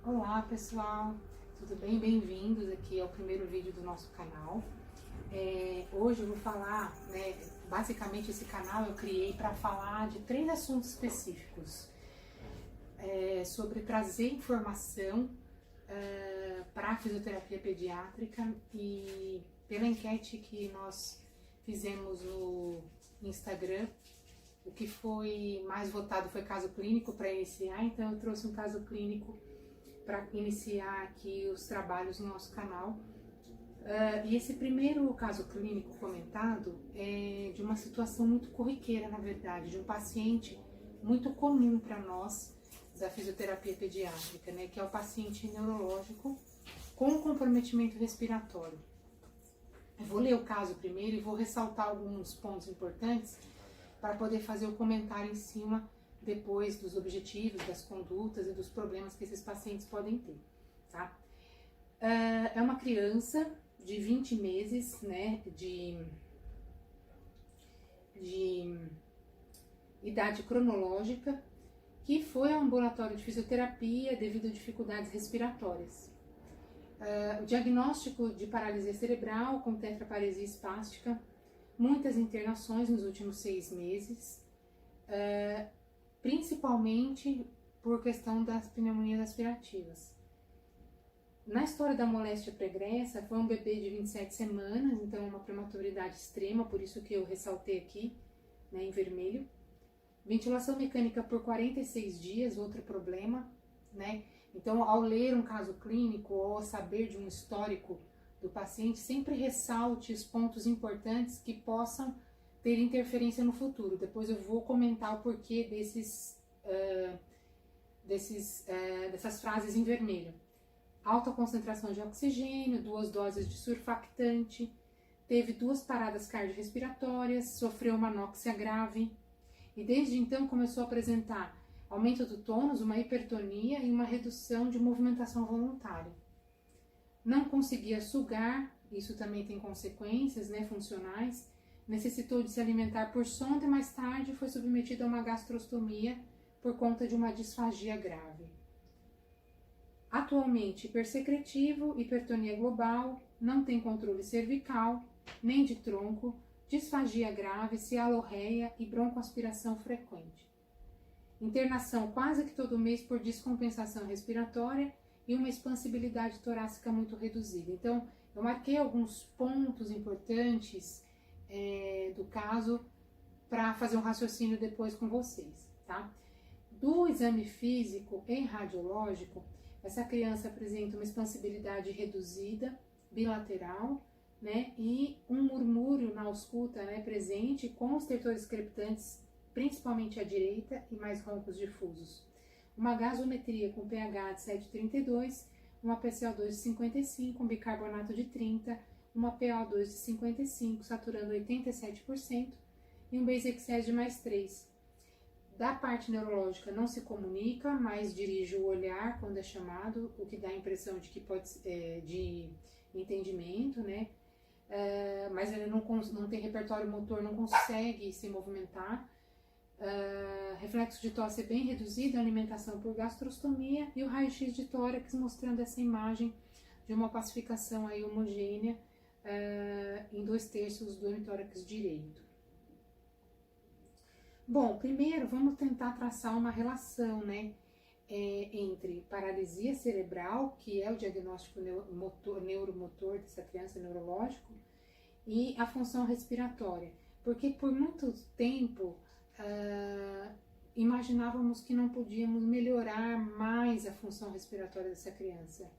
Olá pessoal, tudo bem? Bem-vindos aqui ao primeiro vídeo do nosso canal. Hoje eu vou falar, basicamente esse canal eu criei para falar de 3 assuntos específicos. Sobre trazer informação para a fisioterapia pediátrica e pela enquete que nós fizemos no Instagram, o que foi mais votado foi caso clínico para iniciar, então eu trouxe um caso clínico para iniciar aqui os trabalhos no nosso canal. E esse primeiro caso clínico comentado é de uma situação muito corriqueira, na verdade, de um paciente muito comum para nós da fisioterapia pediátrica, que é o paciente neurológico com comprometimento respiratório. Eu vou ler o caso primeiro e vou ressaltar alguns pontos importantes para poder fazer o comentário em cima depois dos objetivos, das condutas e dos problemas que esses pacientes podem ter, tá? É uma criança de 20 meses, de idade cronológica, que foi ao ambulatório de fisioterapia devido a dificuldades respiratórias. O diagnóstico de paralisia cerebral com tetraparesia espástica, muitas internações nos últimos 6 meses, principalmente por questão das pneumonias aspirativas. Na história da moléstia pregressa, foi um bebê de 27 semanas, então uma prematuridade extrema, por isso que eu ressaltei aqui, em vermelho. Ventilação mecânica por 46 dias, outro problema, Então, ao ler um caso clínico ou saber de um histórico do paciente, sempre ressalte os pontos importantes que possam ter interferência no futuro. Depois eu vou comentar o porquê dessas frases em vermelho. Alta concentração de oxigênio, 2 doses de surfactante, teve 2 paradas cardiorrespiratórias, sofreu uma anóxia grave e desde então começou a apresentar aumento do tônus, uma hipertonia e uma redução de movimentação voluntária. Não conseguia sugar, isso também tem consequências funcionais. Necessitou de se alimentar por sonda e mais tarde foi submetido a uma gastrostomia por conta de uma disfagia grave. Atualmente hipersecretivo, hipertonia global, não tem controle cervical, nem de tronco, disfagia grave, cialorreia e broncoaspiração frequente. Internação quase que todo mês por descompensação respiratória e uma expansibilidade torácica muito reduzida. Então, eu marquei alguns pontos importantes do caso para fazer um raciocínio depois com vocês, tá? Do exame físico e radiológico, essa criança apresenta uma expansibilidade reduzida, bilateral, e um murmúrio na ausculta, presente, com os tertores crepitantes, principalmente à direita, e mais roncos difusos. Uma gasometria com pH de 7,32, uma PCO2 de 55, um bicarbonato de 30, uma PO2 de 55, saturando 87%, e um base excess de mais 3. Da parte neurológica não se comunica, mas dirige o olhar quando é chamado, o que dá a impressão de que pode de entendimento, mas ele não tem repertório motor, não consegue se movimentar. Reflexo de tosse é bem reduzido, alimentação por gastrostomia e o raio-x de tórax mostrando essa imagem de uma pacificação aí homogênea em 2/3 do hemitórax direito. Bom, primeiro vamos tentar traçar uma relação, entre paralisia cerebral, que é o diagnóstico neuromotor dessa criança neurológico, e a função respiratória, porque por muito tempo imaginávamos que não podíamos melhorar mais a função respiratória dessa criança.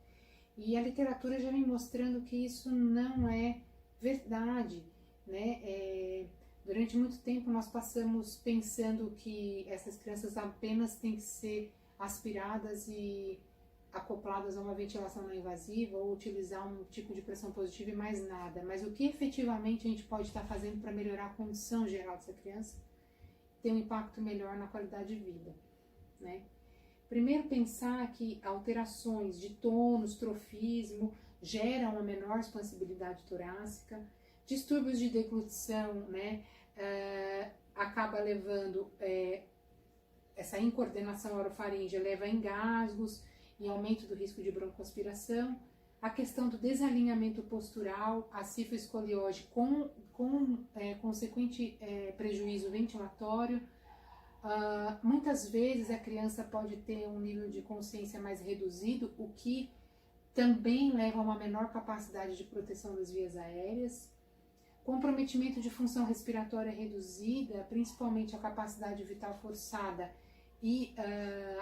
E a literatura já vem mostrando que isso não é verdade, Durante muito tempo nós passamos pensando que essas crianças apenas têm que ser aspiradas e acopladas a uma ventilação não invasiva ou utilizar um tipo de pressão positiva e mais nada. Mas o que efetivamente a gente pode estar fazendo para melhorar a condição geral dessa criança tem um impacto melhor na qualidade de vida, Primeiro pensar que alterações de tônus, trofismo geram uma menor expansibilidade torácica, distúrbios de deglutição, acaba levando essa incoordenação orofaríngea leva a engasgos e aumento do risco de broncoaspiração, a questão do desalinhamento postural, a cifoescoliose com consequente prejuízo ventilatório. Muitas vezes a criança pode ter um nível de consciência mais reduzido, o que também leva a uma menor capacidade de proteção das vias aéreas. Comprometimento de função respiratória reduzida, principalmente a capacidade vital forçada e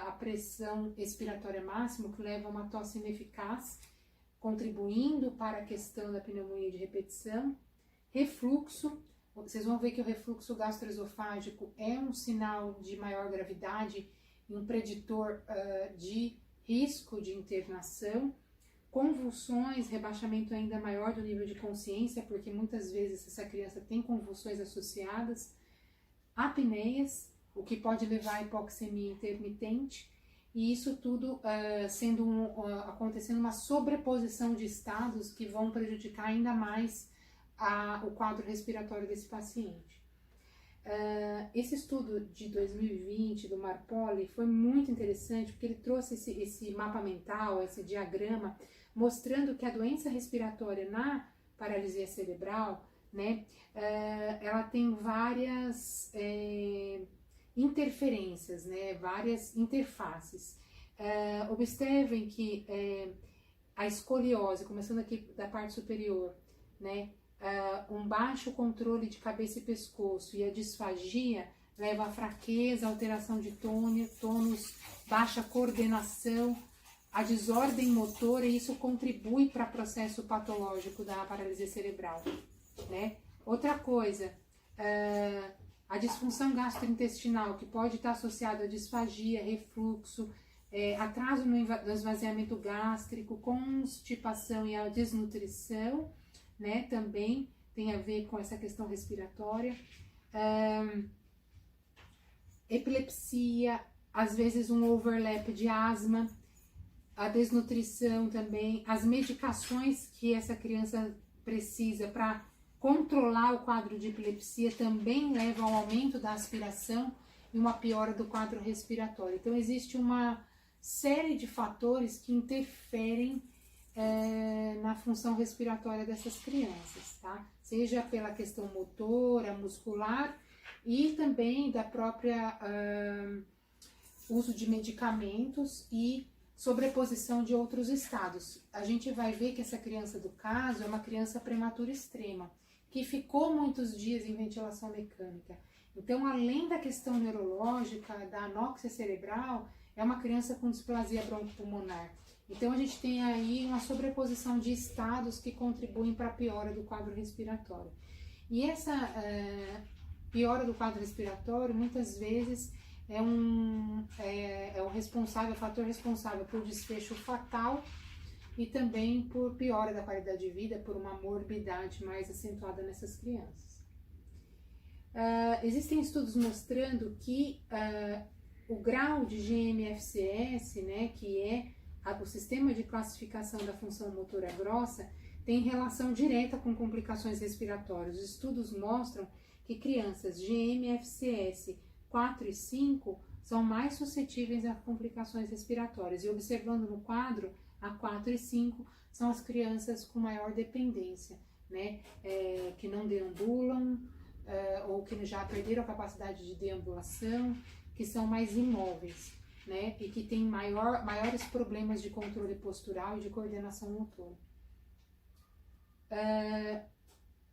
a pressão expiratória máxima, que leva a uma tosse ineficaz, contribuindo para a questão da pneumonia de repetição. Refluxo, vocês vão ver que o refluxo gastroesofágico é um sinal de maior gravidade e um preditor de risco de internação. Convulsões, rebaixamento ainda maior do nível de consciência, porque muitas vezes essa criança tem convulsões associadas. Apneias, o que pode levar à hipoxemia intermitente, e isso tudo acontecendo uma sobreposição de estados que vão prejudicar ainda mais o quadro respiratório desse paciente. Esse estudo de 2020 do Marpoli foi muito interessante, porque ele trouxe esse mapa mental, esse diagrama, mostrando que a doença respiratória na paralisia cerebral, né, ela tem várias interferências, né, várias interfaces. Observem que a escoliose, começando aqui da parte superior, né, um baixo controle de cabeça e pescoço e a disfagia leva a fraqueza, alteração de tônus, baixa coordenação, a desordem motora, e isso contribui para o processo patológico da paralisia cerebral, né? Outra coisa, a disfunção gastrointestinal, que pode estar associada à disfagia, refluxo, atraso no esvaziamento gástrico, constipação e a desnutrição, né? Também tem a ver com essa questão respiratória. Epilepsia, às vezes um overlap de asma, a desnutrição também, as medicações que essa criança precisa para controlar o quadro de epilepsia também levam ao aumento da aspiração e uma piora do quadro respiratório. Então existe uma série de fatores que interferem na função respiratória dessas crianças, tá? Seja pela questão motora, muscular e também da própria uso de medicamentos e sobreposição de outros estados. A gente vai ver que essa criança do caso é uma criança prematura extrema, que ficou muitos dias em ventilação mecânica. Então, além da questão neurológica, da anóxia cerebral, é uma criança com displasia broncopulmonar. Então, a gente tem aí uma sobreposição de estados que contribuem para a piora do quadro respiratório. E essa piora do quadro respiratório, muitas vezes, é o fator responsável por desfecho fatal e também por piora da qualidade de vida, por uma morbidade mais acentuada nessas crianças. Existem estudos mostrando que o grau de GMFCS, né, que é o sistema de classificação da função motora grossa, tem relação direta com complicações respiratórias. Os estudos mostram que crianças GMFCS 4 e 5 são mais suscetíveis a complicações respiratórias. E observando no quadro, a 4 e 5 são as crianças com maior dependência, né? Que não deambulam ou que já perderam a capacidade de deambulação, que são mais imóveis, né? E que têm maiores problemas de controle postural e de coordenação motora.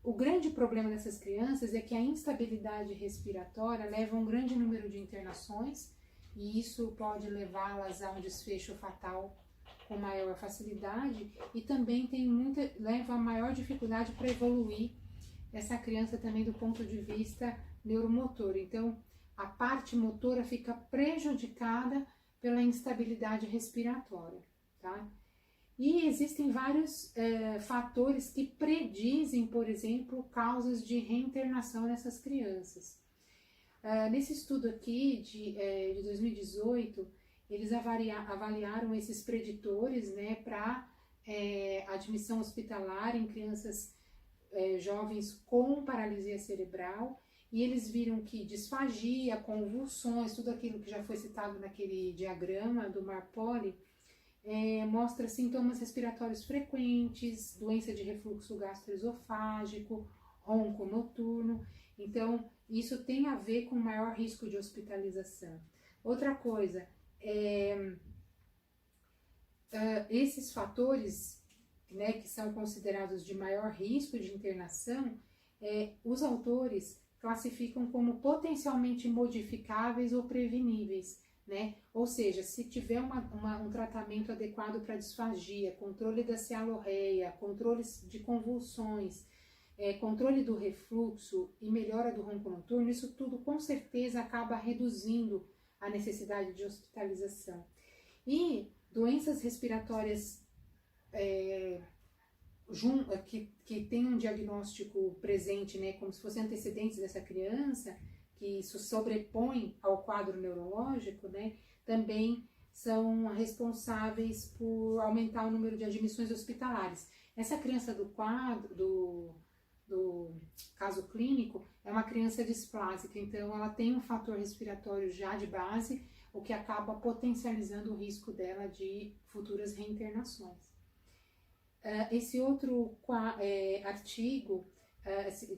O grande problema dessas crianças é que a instabilidade respiratória leva a um grande número de internações e isso pode levá-las a um desfecho fatal com maior facilidade e também leva a maior dificuldade para evoluir essa criança também do ponto de vista neuromotor. Então, a parte motora fica prejudicada pela instabilidade respiratória, tá? E existem vários fatores que predizem, por exemplo, causas de reinternação nessas crianças. Nesse estudo aqui de 2018, eles avaliaram esses preditores, né, para admissão hospitalar em crianças jovens com paralisia cerebral, e eles viram que disfagia, convulsões, tudo aquilo que já foi citado naquele diagrama do Marpoli, mostra sintomas respiratórios frequentes, doença de refluxo gastroesofágico, ronco noturno. Então, isso tem a ver com maior risco de hospitalização. Outra coisa, esses fatores, né, que são considerados de maior risco de internação, os autores classificam como potencialmente modificáveis ou preveníveis, né? Ou seja, se tiver um tratamento adequado para disfagia, controle da cialorreia, controle de convulsões, controle do refluxo e melhora do ronco noturno, isso tudo com certeza acaba reduzindo a necessidade de hospitalização. E doenças respiratórias que tem um diagnóstico presente, né, como se fossem antecedentes dessa criança, que isso sobrepõe ao quadro neurológico, né, também são responsáveis por aumentar o número de admissões hospitalares. Essa criança do caso clínico é uma criança displásica, então ela tem um fator respiratório já de base, o que acaba potencializando o risco dela de futuras reinternações. Esse outro artigo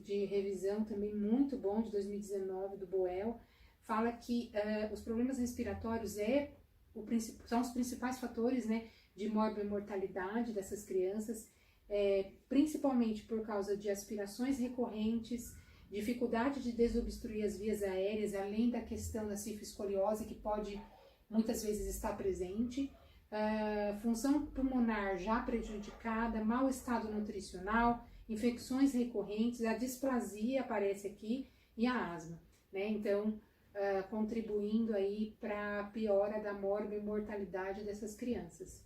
de revisão também muito bom, de 2019, do Boel, fala que os problemas respiratórios são os principais fatores, né, de morbimortalidade dessas crianças, principalmente por causa de aspirações recorrentes, dificuldade de desobstruir as vias aéreas, além da questão da cifescoliose, que pode muitas vezes estar presente, função pulmonar já prejudicada, mau estado nutricional, infecções recorrentes, a displasia aparece aqui e a asma, né? Então, contribuindo aí para a piora da morbimortalidade dessas crianças.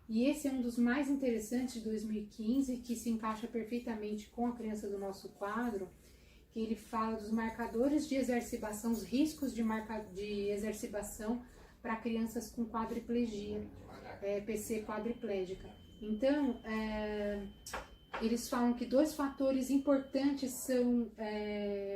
E esse é um dos mais interessantes de 2015, que se encaixa perfeitamente com a criança do nosso quadro, que ele fala dos marcadores de exacerbação, os riscos de exacerbação para crianças com quadriplegia, PC quadriplégica. Então, eles falam que 2 fatores importantes são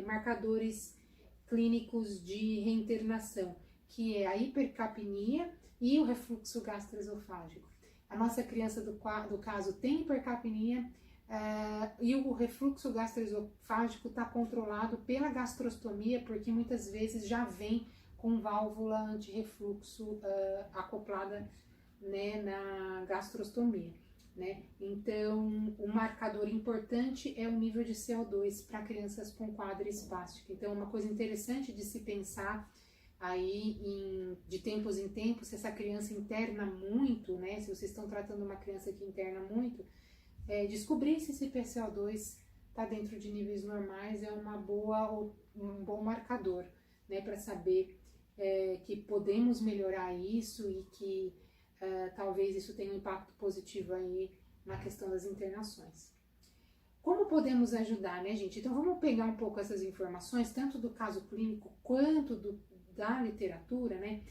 marcadores clínicos de reinternação, que é a hipercapnia e o refluxo gastroesofágico. A nossa criança do caso tem hipercapnia e o refluxo gastroesofágico está controlado pela gastrostomia, porque muitas vezes já vem com válvula anti-refluxo acoplada, né, na gastrostomia, né? Então, um marcador importante é o nível de CO2 para crianças com quadro espástico. Então, uma coisa interessante de se pensar aí de tempos em tempos, se essa criança interna muito, né? Se vocês estão tratando uma criança que interna muito, descobrir se esse PCO2 está dentro de níveis normais é um bom marcador, né? Para saber que podemos melhorar isso e que talvez isso tenha um impacto positivo aí na questão das internações. Como podemos ajudar, né, gente? Então vamos pegar um pouco essas informações, tanto do caso clínico quanto da literatura, né?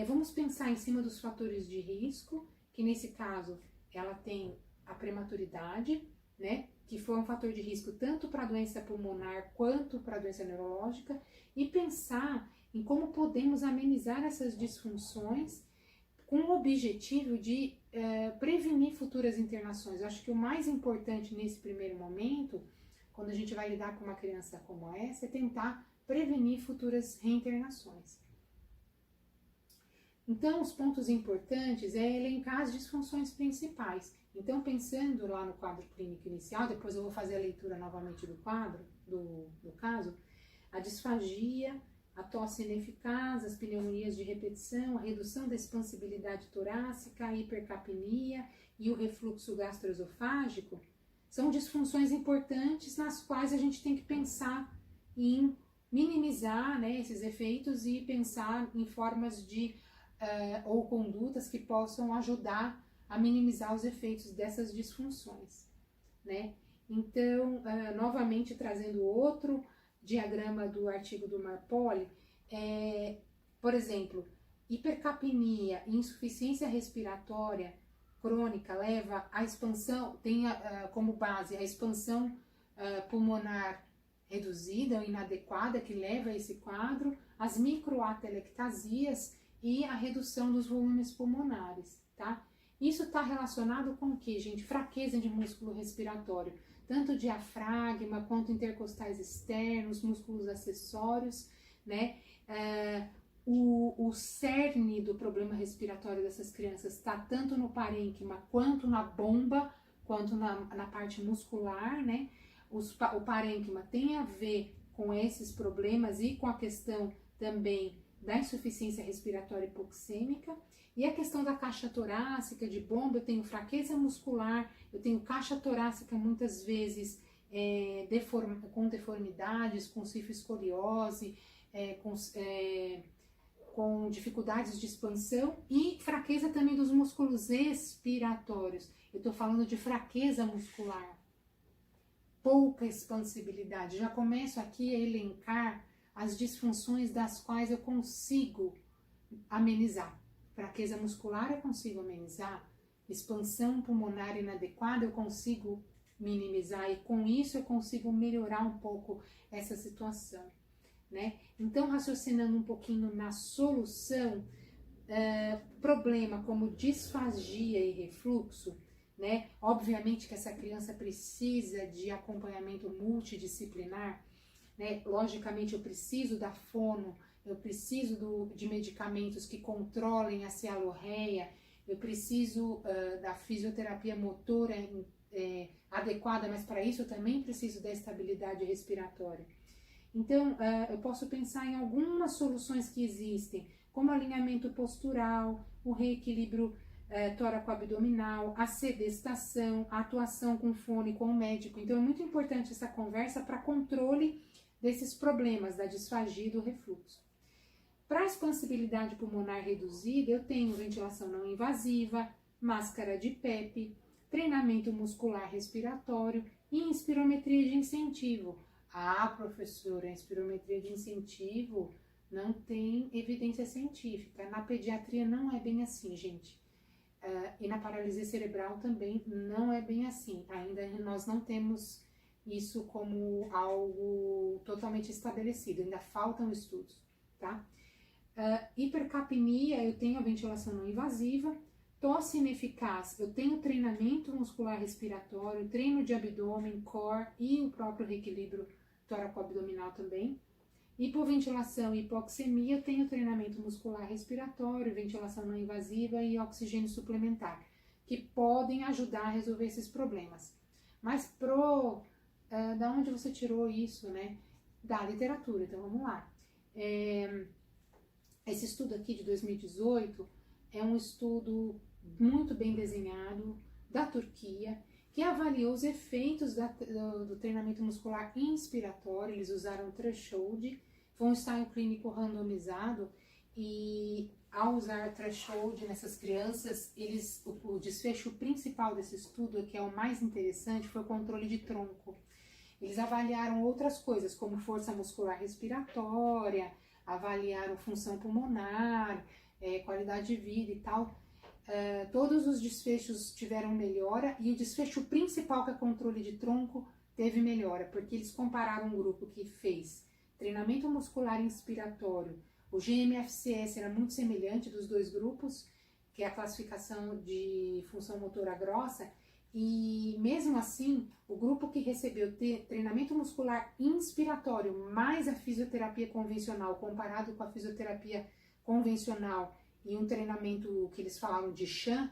Vamos pensar em cima dos fatores de risco, que nesse caso ela tem a prematuridade, né? Que foi um fator de risco tanto para a doença pulmonar quanto para a doença neurológica, e pensar em como podemos amenizar essas disfunções com o objetivo de prevenir futuras internações. Eu acho que o mais importante nesse primeiro momento, quando a gente vai lidar com uma criança como essa, é tentar prevenir futuras reinternações. Então, os pontos importantes é elencar as disfunções principais. Então, pensando lá no quadro clínico inicial, depois eu vou fazer a leitura novamente do quadro, do caso, a disfagia, a tosse ineficaz, as pneumonias de repetição, a redução da expansibilidade torácica, a hipercapnia e o refluxo gastroesofágico são disfunções importantes nas quais a gente tem que pensar em minimizar, né, esses efeitos e pensar em formas ou condutas que possam ajudar a minimizar os efeitos dessas disfunções, né? Então, novamente trazendo outro diagrama do artigo do Marpoli, por exemplo, hipercapnia e insuficiência respiratória crônica leva à expansão, tem como base a expansão pulmonar reduzida ou inadequada, que leva a esse quadro, as microatelectasias e a redução dos volumes pulmonares, tá? Isso está relacionado com o que, gente? Fraqueza de músculo respiratório, tanto diafragma quanto intercostais externos, músculos acessórios, né? O cerne do problema respiratório dessas crianças está tanto no parênquima quanto na bomba, quanto na parte muscular, né? O parênquima tem a ver com esses problemas e com a questão também da insuficiência respiratória hipoxêmica. E a questão da caixa torácica, de bomba, eu tenho fraqueza muscular, eu tenho caixa torácica muitas vezes com deformidades, com cifoescoliose, com dificuldades de expansão e fraqueza também dos músculos expiratórios. Eu estou falando de fraqueza muscular, pouca expansibilidade. Já começo aqui a elencar as disfunções das quais eu consigo amenizar. Fraqueza muscular eu consigo amenizar, expansão pulmonar inadequada eu consigo minimizar e com isso eu consigo melhorar um pouco essa situação, né? Então, raciocinando um pouquinho na solução, problema como disfagia e refluxo, né? Obviamente que essa criança precisa de acompanhamento multidisciplinar, né? Logicamente eu preciso da fono, eu preciso de medicamentos que controlem a cialorreia, eu preciso da fisioterapia motora adequada, mas para isso eu também preciso da estabilidade respiratória. Então, eu posso pensar em algumas soluções que existem, como alinhamento postural, o reequilíbrio tóraco-abdominal, a sedestação, a atuação com fone com o médico. Então, é muito importante essa conversa para controle desses problemas da disfagia e do refluxo. Para a expansibilidade pulmonar reduzida, eu tenho ventilação não invasiva, máscara de PEP, treinamento muscular respiratório e inspirometria de incentivo. Ah, professora, a inspirometria de incentivo não tem evidência científica. Na pediatria não é bem assim, gente. E na paralisia cerebral também não é bem assim. Ainda nós não temos isso como algo totalmente estabelecido. Ainda faltam estudos, tá? Hipercapnia, eu tenho a ventilação não invasiva. Tosse ineficaz, eu tenho treinamento muscular respiratório, treino de abdômen, core e o próprio reequilíbrio tóraco-abdominal também. Hipoventilação e hipoxemia, eu tenho treinamento muscular respiratório, ventilação não invasiva e oxigênio suplementar, que podem ajudar a resolver esses problemas. Mas da onde você tirou isso, né? Da literatura, então vamos lá. Esse estudo aqui de 2018 é um estudo muito bem desenhado da Turquia, que avaliou os efeitos do treinamento muscular inspiratório. Eles usaram threshold, foi um ensaio clínico randomizado, e ao usar threshold nessas crianças, o desfecho principal desse estudo, que é o mais interessante, foi o controle de tronco. Eles avaliaram outras coisas, como força muscular respiratória, avaliaram função pulmonar, qualidade de vida e tal. Todos os desfechos tiveram melhora e o desfecho principal, que é controle de tronco, teve melhora, porque eles compararam um grupo que fez treinamento muscular inspiratório. O GMFCS era muito semelhante dos dois grupos, que é a classificação de função motora grossa, e mesmo assim, o grupo que recebeu treinamento muscular inspiratório mais a fisioterapia convencional, comparado com a fisioterapia convencional e um treinamento que eles falaram de Chan,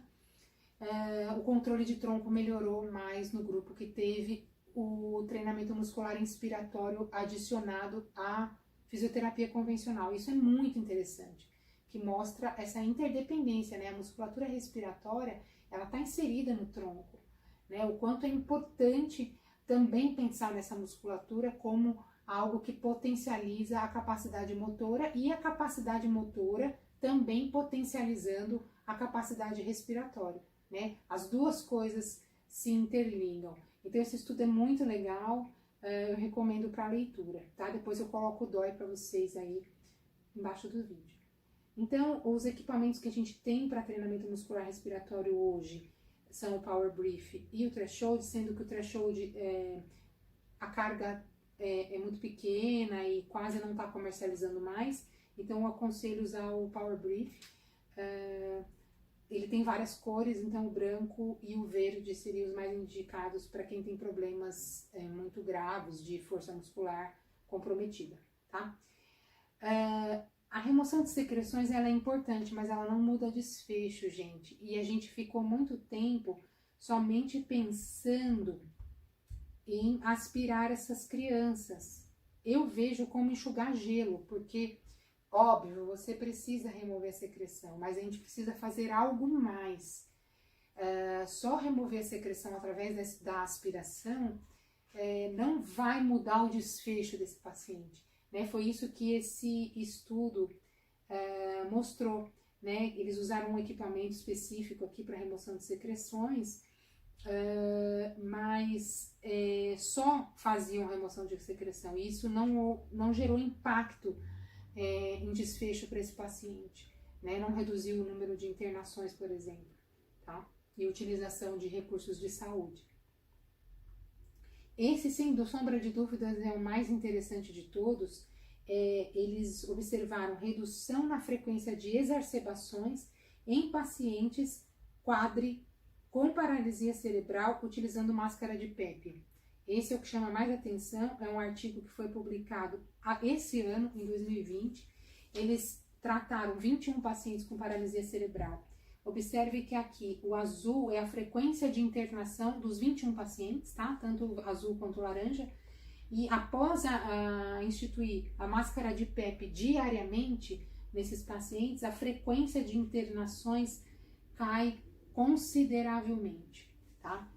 o controle de tronco melhorou mais no grupo que teve o treinamento muscular inspiratório adicionado à fisioterapia convencional. Isso é muito interessante, que mostra essa interdependência, né? A musculatura respiratória, ela está inserida no tronco, né? O quanto é importante também pensar nessa musculatura como algo que potencializa a capacidade motora, e a capacidade motora também potencializando a capacidade respiratória, né? As duas coisas se interligam. Então esse estudo é muito legal, eu recomendo para leitura, tá? Depois eu coloco o DOI para vocês aí embaixo do vídeo. Então, os equipamentos que a gente tem para treinamento muscular respiratório hoje são o Power Brief e o Threshold, sendo que o Threshold, a carga é muito pequena e quase não está comercializando mais, Então eu aconselho usar o Power Brief. Ele tem várias cores, então o branco e o verde seriam os mais indicados para quem tem problemas muito graves de força muscular comprometida, tá? A remoção de secreções ela é importante, mas ela não muda desfecho, gente. E a gente ficou muito tempo somente pensando em aspirar essas crianças. Eu vejo como enxugar gelo, porque, óbvio, você precisa remover a secreção, mas a gente precisa fazer algo mais. Só remover a secreção através da aspiração não vai mudar o desfecho desse paciente. Né? Foi isso que esse estudo mostrou. Né? Eles usaram um equipamento específico aqui para remoção de secreções, mas só faziam remoção de secreção. E isso não gerou impacto em desfecho para esse paciente. Né? Não reduziu o número de internações, por exemplo, tá? E utilização de recursos de saúde. Esse, sem sombra de dúvidas, é o mais interessante de todos. Eles observaram redução na frequência de exacerbações em pacientes com paralisia cerebral utilizando máscara de PEP. Esse é o que chama mais atenção, é um artigo que foi publicado esse ano, em 2020. Eles trataram 21 pacientes com paralisia cerebral. Observe que aqui o azul é a frequência de internação dos 21 pacientes, tá? Tanto o azul quanto o laranja. E após instituir a máscara de PEP diariamente nesses pacientes, a frequência de internações cai consideravelmente, tá?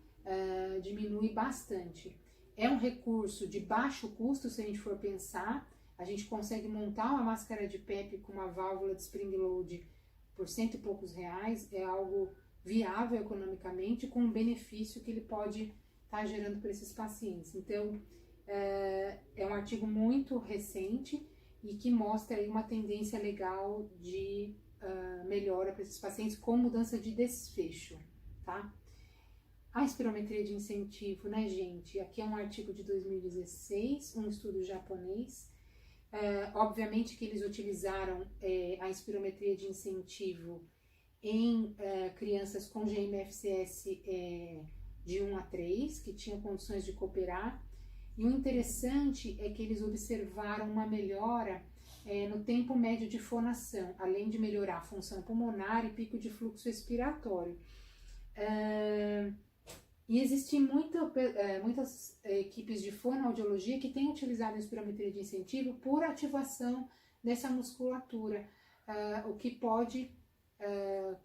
Diminui bastante. É um recurso de baixo custo, se a gente for pensar. A gente consegue montar uma máscara de PEP com uma válvula de spring load por R$100 e poucos, é algo viável economicamente, com o benefício que ele pode estar gerando para esses pacientes. Então, é um artigo muito recente e que mostra aí uma tendência legal de melhora para esses pacientes com mudança de desfecho, tá? A espirometria de incentivo, né, gente? Aqui é um artigo de 2016, um estudo japonês. Obviamente que eles utilizaram a espirometria de incentivo em crianças com GMFCS de 1 a 3, que tinham condições de cooperar. E o interessante é que eles observaram uma melhora no tempo médio de fonação, além de melhorar a função pulmonar e pico de fluxo expiratório. E existem muitas equipes de fonoaudiologia que têm utilizado a espirometria de incentivo por ativação dessa musculatura, o que pode,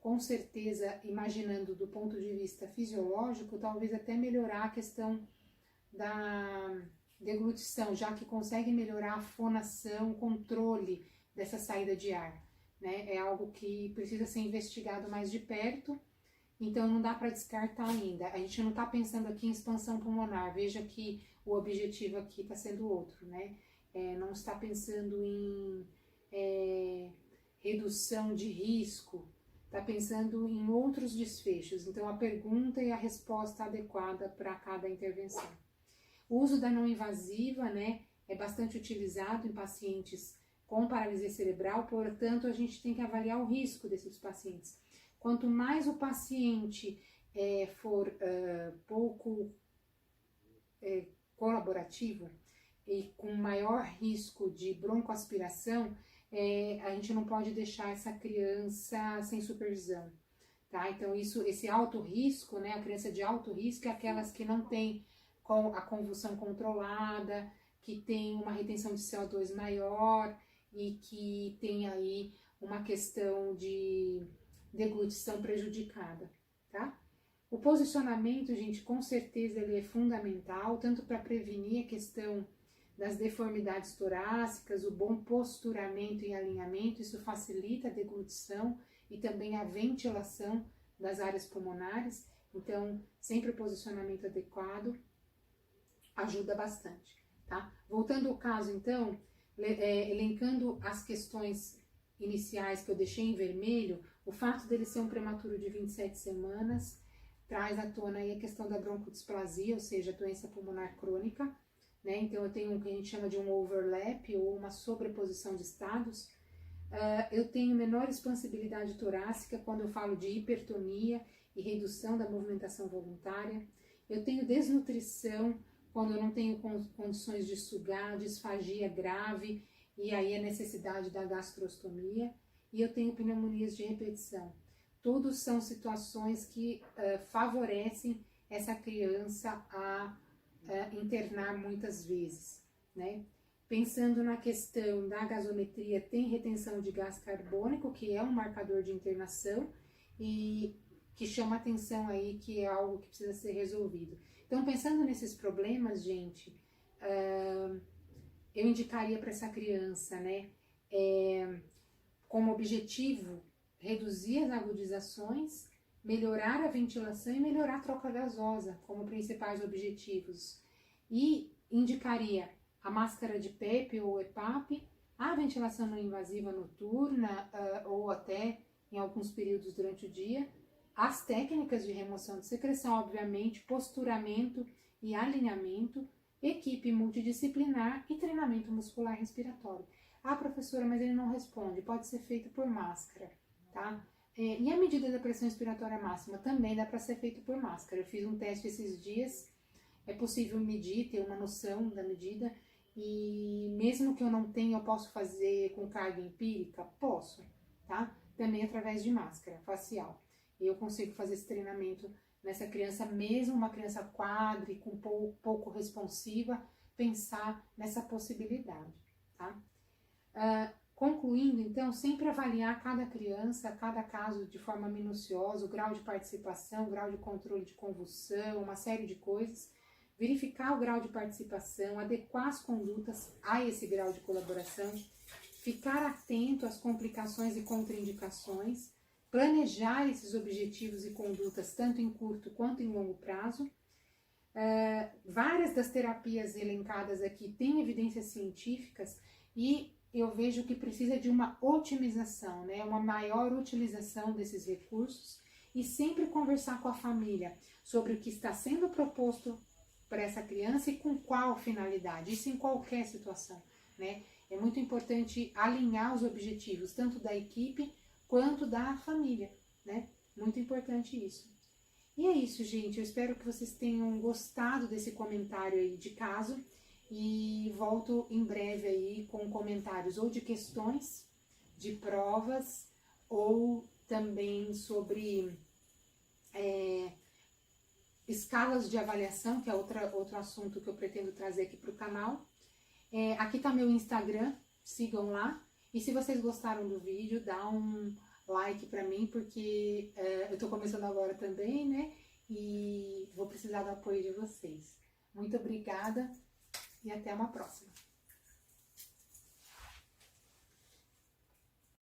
com certeza, imaginando do ponto de vista fisiológico, talvez até melhorar a questão da deglutição, já que consegue melhorar a fonação, o controle dessa saída de ar. Né? É algo que precisa ser investigado mais de perto. Então, não dá para descartar ainda. A gente não está pensando aqui em expansão pulmonar. Veja que o objetivo aqui está sendo outro, né? Não está pensando em redução de risco. Está pensando em outros desfechos. Então, a pergunta e a resposta adequada para cada intervenção. O uso da não invasiva, né, é bastante utilizado em pacientes com paralisia cerebral. Portanto, a gente tem que avaliar o risco desses pacientes. Quanto mais o paciente for pouco colaborativo e com maior risco de broncoaspiração, a gente não pode deixar essa criança sem supervisão, tá? Então, esse alto risco, né, a criança de alto risco é aquelas que não tem a convulsão controlada, que tem uma retenção de CO2 maior e que tem aí uma questão de deglutição prejudicada, tá? O posicionamento, gente, com certeza ele é fundamental, tanto para prevenir a questão das deformidades torácicas, o bom posturamento e alinhamento, isso facilita a deglutição e também a ventilação das áreas pulmonares. Então, sempre o posicionamento adequado ajuda bastante, tá? Voltando ao caso, então, elencando as questões iniciais que eu deixei em vermelho, o fato dele ser um prematuro de 27 semanas traz à tona aí a questão da broncodisplasia, ou seja, doença pulmonar crônica, né? Então eu tenho o que a gente chama de um overlap ou uma sobreposição de estados. Eu tenho menor expansibilidade torácica quando eu falo de hipertonia e redução da movimentação voluntária. Eu tenho desnutrição quando eu não tenho condições de sugar, disfagia grave e aí a necessidade da gastrostomia. E eu tenho pneumonias de repetição. Todos são situações que favorecem essa criança a internar muitas vezes, né? Pensando na questão da gasometria, tem retenção de gás carbônico, que é um marcador de internação e que chama atenção aí, que é algo que precisa ser resolvido. Então, pensando nesses problemas, gente, eu indicaria para essa criança, né, como objetivo, reduzir as agudizações, melhorar a ventilação e melhorar a troca gasosa, como principais objetivos. E indicaria a máscara de PEP ou EPAP, a ventilação não invasiva noturna ou até em alguns períodos durante o dia, as técnicas de remoção de secreção, obviamente, posturamento e alinhamento, equipe multidisciplinar e treinamento muscular respiratório. Ah, professora, mas ele não responde, pode ser feito por máscara, tá? E a medida da pressão expiratória máxima também dá para ser feito por máscara. Eu fiz um teste esses dias, é possível medir, ter uma noção da medida, e mesmo que eu não tenha, eu posso fazer com carga empírica? Posso, tá? Também através de máscara facial. E eu consigo fazer esse treinamento nessa criança, mesmo uma criança quadra, com pouco responsiva, pensar nessa possibilidade, tá? Concluindo, então, sempre avaliar cada criança, cada caso de forma minuciosa, o grau de participação, o grau de controle de convulsão, uma série de coisas, verificar o grau de participação, adequar as condutas a esse grau de colaboração, ficar atento às complicações e contraindicações, planejar esses objetivos e condutas tanto em curto quanto em longo prazo. Várias das terapias elencadas aqui têm evidências científicas e eu vejo que precisa de uma otimização, né? Uma maior utilização desses recursos e sempre conversar com a família sobre o que está sendo proposto para essa criança e com qual finalidade, isso em qualquer situação, né? É muito importante alinhar os objetivos, tanto da equipe quanto da família, né? Muito importante isso. E é isso, gente. Eu espero que vocês tenham gostado desse comentário aí de caso e volto em breve aí com comentários ou de questões, de provas ou também sobre escalas de avaliação, que é outro assunto que eu pretendo trazer aqui para o canal. Aqui está meu Instagram, sigam lá. E se vocês gostaram do vídeo, dá um like para mim, porque eu estou começando agora também, né? E vou precisar do apoio de vocês. Muito obrigada e até uma próxima.